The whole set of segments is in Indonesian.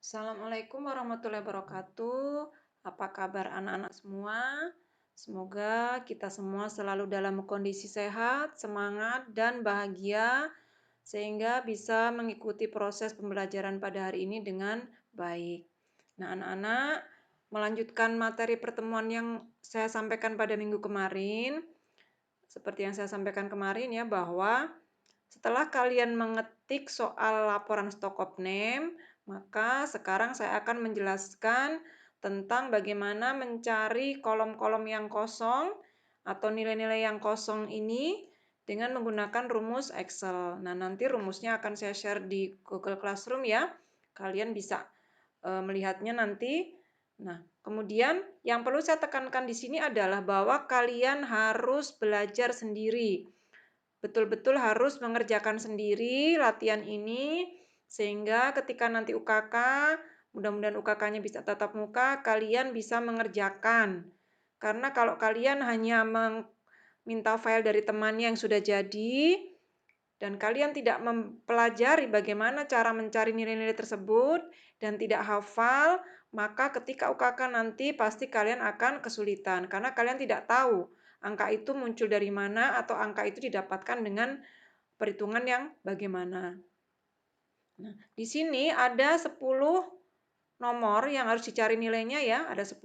Assalamualaikum warahmatullahi wabarakatuh. Apa kabar anak-anak semua? Semoga kita semua selalu dalam kondisi sehat, semangat, dan bahagia sehingga bisa mengikuti proses pembelajaran pada hari ini dengan baik. Nah, anak-anak, melanjutkan materi pertemuan yang saya sampaikan pada minggu kemarin. Seperti yang saya sampaikan kemarin ya, bahwa setelah kalian mengetik soal laporan stock of name, maka sekarang saya akan menjelaskan tentang bagaimana mencari kolom-kolom yang kosong atau nilai-nilai yang kosong ini dengan menggunakan rumus Excel. Nah, nanti rumusnya akan saya share di Google Classroom ya. Kalian bisa melihatnya nanti. Nah, kemudian yang perlu saya tekankan di sini adalah bahwa kalian harus belajar sendiri. Betul-betul harus mengerjakan sendiri latihan ini, sehingga ketika nanti UKK, mudah-mudahan UKK-nya bisa tatap muka, kalian bisa mengerjakan. Karena kalau kalian hanya meminta file dari temannya yang sudah jadi, dan kalian tidak mempelajari bagaimana cara mencari nilai-nilai tersebut, dan tidak hafal, maka ketika UKK nanti pasti kalian akan kesulitan, karena kalian tidak tahu angka itu muncul dari mana atau angka itu didapatkan dengan perhitungan yang bagaimana. Nah, di sini ada 10 nomor yang harus dicari nilainya ya, ada 10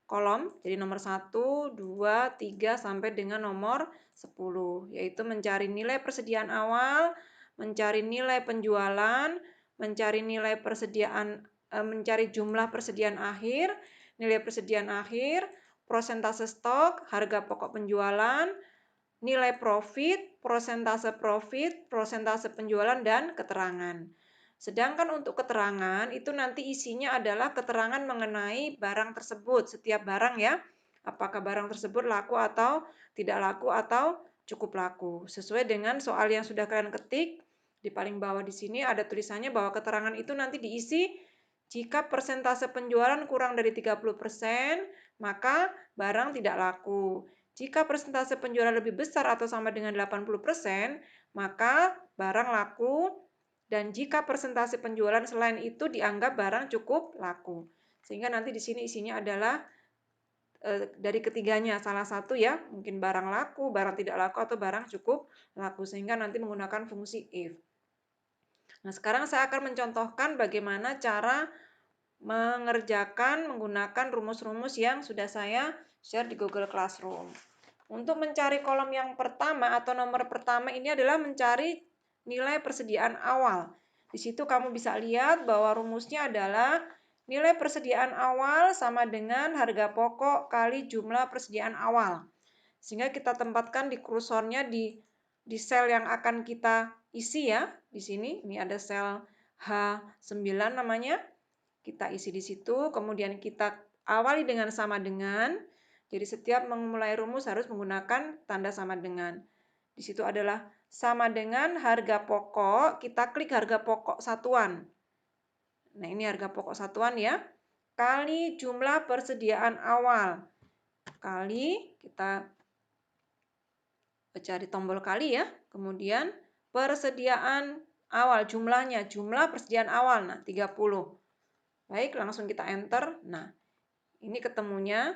kolom. Jadi nomor 1, 2, 3 sampai dengan nomor 10, yaitu mencari nilai persediaan awal, mencari nilai penjualan, mencari nilai persediaan mencari jumlah persediaan akhir, nilai persediaan akhir, prosentase stok, harga pokok penjualan, nilai profit, prosentase penjualan, dan keterangan. Sedangkan untuk keterangan, itu nanti isinya adalah keterangan mengenai barang tersebut, setiap barang ya. Apakah barang tersebut laku atau tidak laku atau cukup laku. Sesuai dengan soal yang sudah kalian ketik, di paling bawah di sini ada tulisannya bahwa keterangan itu nanti diisi jika persentase penjualan kurang dari 30%, maka barang tidak laku. Jika persentase penjualan lebih besar atau sama dengan 80%, maka barang laku. Dan jika persentase penjualan selain itu dianggap barang cukup laku. Sehingga nanti di sini isinya adalah dari ketiganya, salah satu ya, mungkin barang laku, barang tidak laku, atau barang cukup laku. Sehingga nanti menggunakan fungsi if. Nah, sekarang saya akan mencontohkan bagaimana cara mengerjakan menggunakan rumus-rumus yang sudah saya share di Google Classroom. Untuk mencari kolom yang pertama atau nomor pertama ini adalah mencari nilai persediaan awal. Di situ kamu bisa lihat bahwa rumusnya adalah nilai persediaan awal sama dengan harga pokok kali jumlah persediaan awal. Sehingga kita tempatkan di kursornya di sel yang akan kita isi ya. Di sini ini ada sel H9 namanya. Kita isi di situ, kemudian kita awali dengan sama dengan. Jadi setiap memulai rumus harus menggunakan tanda sama dengan. Di situ adalah sama dengan harga pokok, kita klik harga pokok satuan. Nah, ini harga pokok satuan ya. Kali jumlah persediaan awal. Kali, kita cari tombol kali ya. Kemudian persediaan awal, jumlahnya, jumlah persediaan awal. Nah, 30. Baik, langsung kita enter. Nah, ini ketemunya.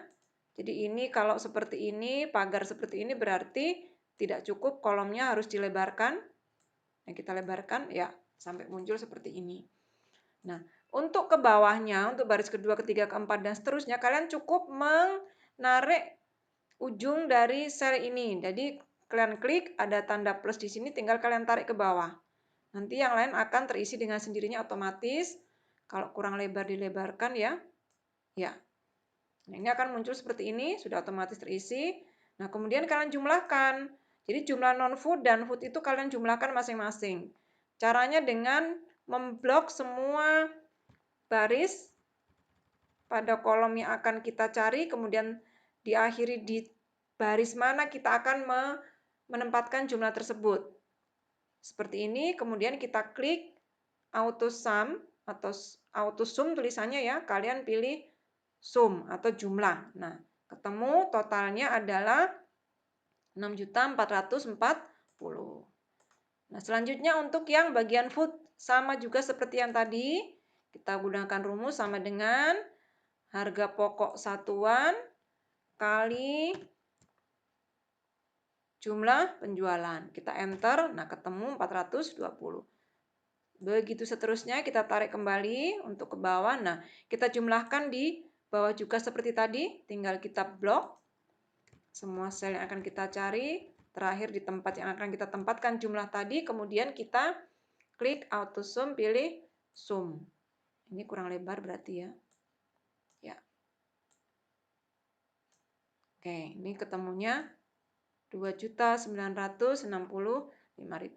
Jadi ini kalau seperti ini, pagar seperti ini berarti tidak cukup, kolomnya harus dilebarkan. Nah, kita lebarkan ya sampai muncul seperti ini. Nah, untuk ke bawahnya, untuk baris kedua, ketiga, keempat, dan seterusnya, kalian cukup menarik ujung dari sel ini. Jadi kalian klik, ada tanda plus di sini, tinggal kalian tarik ke bawah. Nanti yang lain akan terisi dengan sendirinya otomatis. Kalau kurang lebar dilebarkan ya. Ya. Nah, ini akan muncul seperti ini, sudah otomatis terisi. Nah, kemudian kalian jumlahkan. Jadi jumlah non-food dan food itu kalian jumlahkan masing-masing. Caranya dengan memblok semua baris pada kolom yang akan kita cari, kemudian diakhiri di baris mana kita akan menempatkan jumlah tersebut. Seperti ini, kemudian kita klik auto sum atau auto sum tulisannya ya, kalian pilih sum atau jumlah. Nah, ketemu totalnya adalah 6.440.000. Nah, selanjutnya untuk yang bagian food sama juga seperti yang tadi, Kita gunakan rumus sama dengan harga pokok satuan kali jumlah penjualan. Kita enter, nah ketemu 420. Begitu seterusnya kita tarik kembali untuk ke bawah. Nah, kita jumlahkan di bawah juga seperti tadi. Tinggal kita blok semua sel yang akan kita cari. Terakhir di tempat yang akan kita tempatkan jumlah tadi. Kemudian kita klik auto sum, pilih sum. Ini kurang lebar berarti ya. Ya. Oke, ini ketemunya 2.965.000.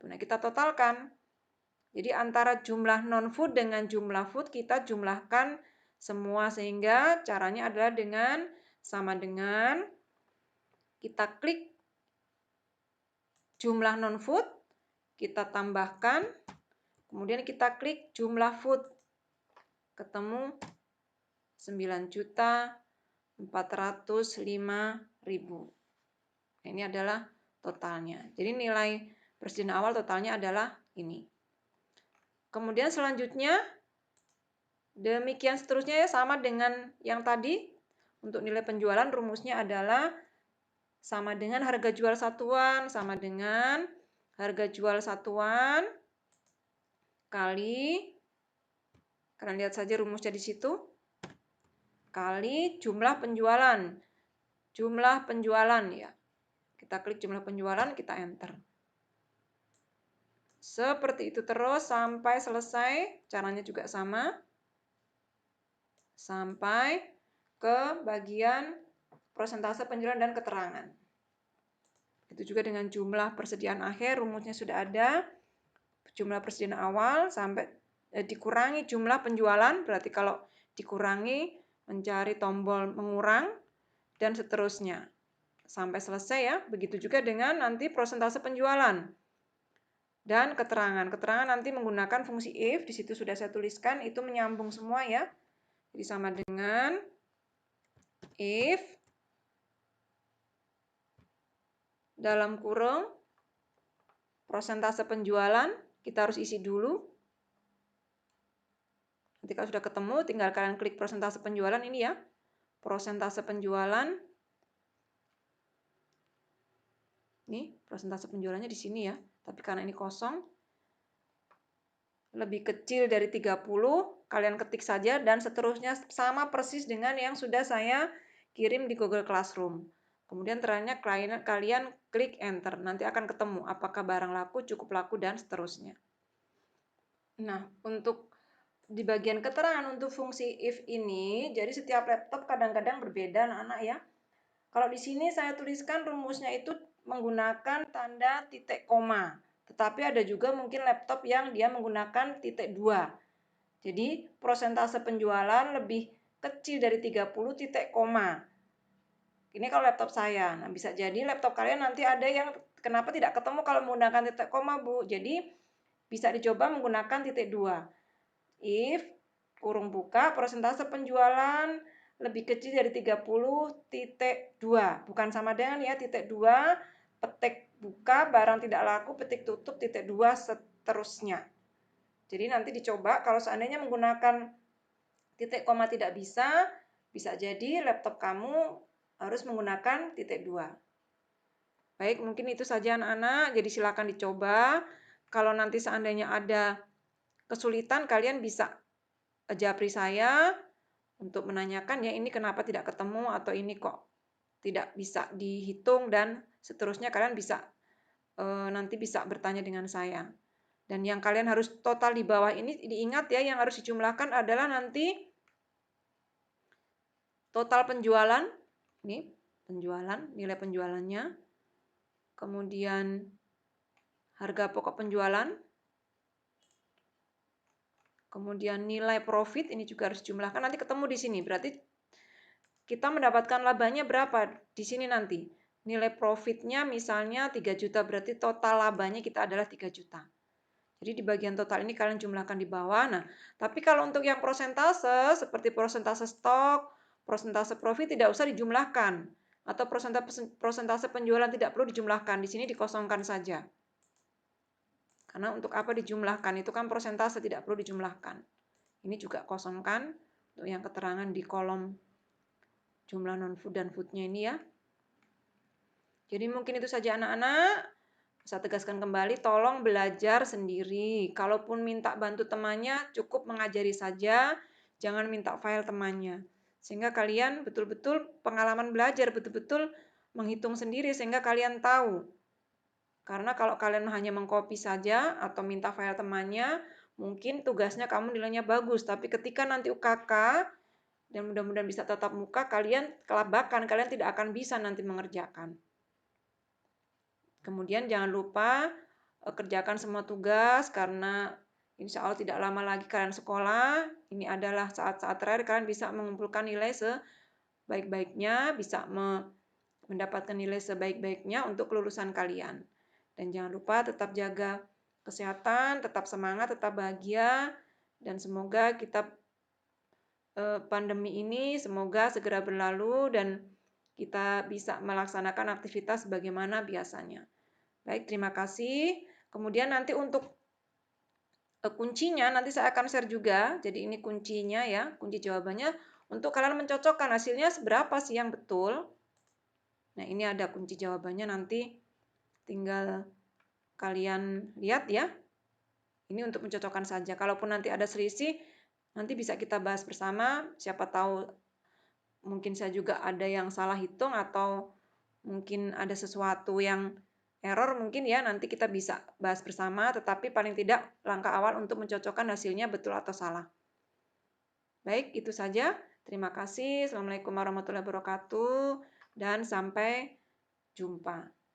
Nah, kita totalkan. Jadi antara jumlah non-food dengan jumlah food kita jumlahkan semua sehingga caranya adalah dengan sama dengan kita klik jumlah non-food, kita tambahkan, kemudian kita klik jumlah food. Ketemu 9.405.000. Ini adalah totalnya. Jadi nilai persediaan awal totalnya adalah ini. Kemudian selanjutnya, demikian seterusnya ya, sama dengan yang tadi. Untuk nilai penjualan rumusnya adalah sama dengan harga jual satuan, sama dengan harga jual satuan kali, kalian lihat saja rumusnya di situ, kali jumlah penjualan. Jumlah penjualan ya. Kita klik jumlah penjualan, kita enter. Seperti itu terus sampai selesai, caranya juga sama. Sampai ke bagian persentase penjualan dan keterangan. Itu juga dengan jumlah persediaan akhir, rumusnya sudah ada. Jumlah persediaan awal sampai dikurangi jumlah penjualan, berarti kalau dikurangi mencari tombol mengurang, dan seterusnya. Sampai selesai ya. Begitu juga dengan nanti persentase penjualan. Dan keterangan. Keterangan nanti menggunakan fungsi if, di situ sudah saya tuliskan, itu menyambung semua ya. Jadi sama dengan if dalam kurung persentase penjualan, kita harus isi dulu. Nanti kalau sudah ketemu, tinggal kalian klik persentase penjualan ini ya. Persentase penjualan. Ini persentase penjualannya di sini ya. Tapi karena ini kosong, lebih kecil dari 30, kalian ketik saja dan seterusnya sama persis dengan yang sudah saya kirim di Google Classroom. Kemudian terakhirnya kalian klik enter. Nanti akan ketemu apakah barang laku, cukup laku, dan seterusnya. Nah, untuk di bagian keterangan untuk fungsi if ini, jadi setiap laptop kadang-kadang berbeda anak-anak ya. Kalau di sini saya tuliskan rumusnya itu menggunakan tanda titik koma. Tetapi ada juga mungkin laptop yang dia menggunakan titik 2. Jadi persentase penjualan lebih kecil dari 30 titik koma. Ini kalau laptop saya. Nah, bisa jadi laptop kalian nanti ada yang kenapa tidak ketemu kalau menggunakan titik koma, Bu. Jadi bisa dicoba menggunakan titik 2. If kurung buka persentase penjualan lebih kecil dari 30 titik 2. Bukan sama dengan ya titik 2, petik buka, barang tidak laku, petik tutup, titik 2, seterusnya. Jadi nanti dicoba kalau seandainya menggunakan titik koma tidak bisa jadi laptop kamu harus menggunakan titik 2. Baik, mungkin itu saja anak-anak. Jadi silakan dicoba. Kalau nanti seandainya ada kesulitan, kalian bisa japri saya untuk menanyakan ya ini kenapa tidak ketemu atau ini kok tidak bisa dihitung dan seterusnya. Kalian bisa nanti bisa bertanya dengan saya. Dan yang kalian harus total di bawah ini diingat ya, yang harus dijumlahkan adalah nanti total penjualan. Ini penjualan, nilai penjualannya. Kemudian harga pokok penjualan. Kemudian nilai profit ini juga harus dijumlahkan. Nanti ketemu di sini. Berarti kita mendapatkan labanya berapa di sini nanti. Nilai profitnya misalnya 3 juta. Berarti total labanya kita adalah 3 juta. Jadi di bagian total ini kalian jumlahkan di bawah. Nah, tapi kalau untuk yang persentase, seperti persentase stok, persentase profit tidak usah dijumlahkan. Atau persentase penjualan tidak perlu dijumlahkan. Di sini dikosongkan saja. Karena untuk apa dijumlahkan? Itu kan persentase, tidak perlu dijumlahkan. Ini juga kosongkan untuk yang keterangan di kolom jumlah non-food dan foodnya ini ya. Jadi mungkin itu saja anak-anak. Saya tegaskan kembali, tolong belajar sendiri. Kalaupun minta bantu temannya, cukup mengajari saja, jangan minta file temannya. Sehingga kalian betul-betul pengalaman belajar, betul-betul menghitung sendiri sehingga kalian tahu. Karena kalau kalian hanya mengcopy saja atau minta file temannya, mungkin tugasnya kamu nilainya bagus, tapi ketika nanti UKK, dan mudah-mudahan bisa tatap muka, kalian kelabakan, kalian tidak akan bisa nanti mengerjakan. Kemudian jangan lupa kerjakan semua tugas karena insya Allah tidak lama lagi kalian sekolah. Ini adalah saat-saat terakhir kalian bisa mengumpulkan nilai sebaik-baiknya, bisa mendapatkan nilai sebaik-baiknya untuk kelulusan kalian. Dan jangan lupa tetap jaga kesehatan, tetap semangat, tetap bahagia, dan semoga pandemi ini semoga segera berlalu dan kita bisa melaksanakan aktivitas sebagaimana biasanya. Baik, terima kasih. Kemudian nanti untuk kuncinya nanti saya akan share juga. Jadi ini kuncinya ya, kunci jawabannya. Untuk kalian mencocokkan hasilnya seberapa sih yang betul. Nah, ini ada kunci jawabannya nanti tinggal kalian lihat ya. Ini untuk mencocokkan saja. Kalaupun nanti ada selisih, nanti bisa kita bahas bersama. Siapa tahu mungkin saya juga ada yang salah hitung atau mungkin ada sesuatu yang error mungkin ya, nanti kita bisa bahas bersama, tetapi paling tidak langkah awal untuk mencocokkan hasilnya betul atau salah. Baik, itu saja. Terima kasih. Assalamualaikum warahmatullahi wabarakatuh dan sampai jumpa.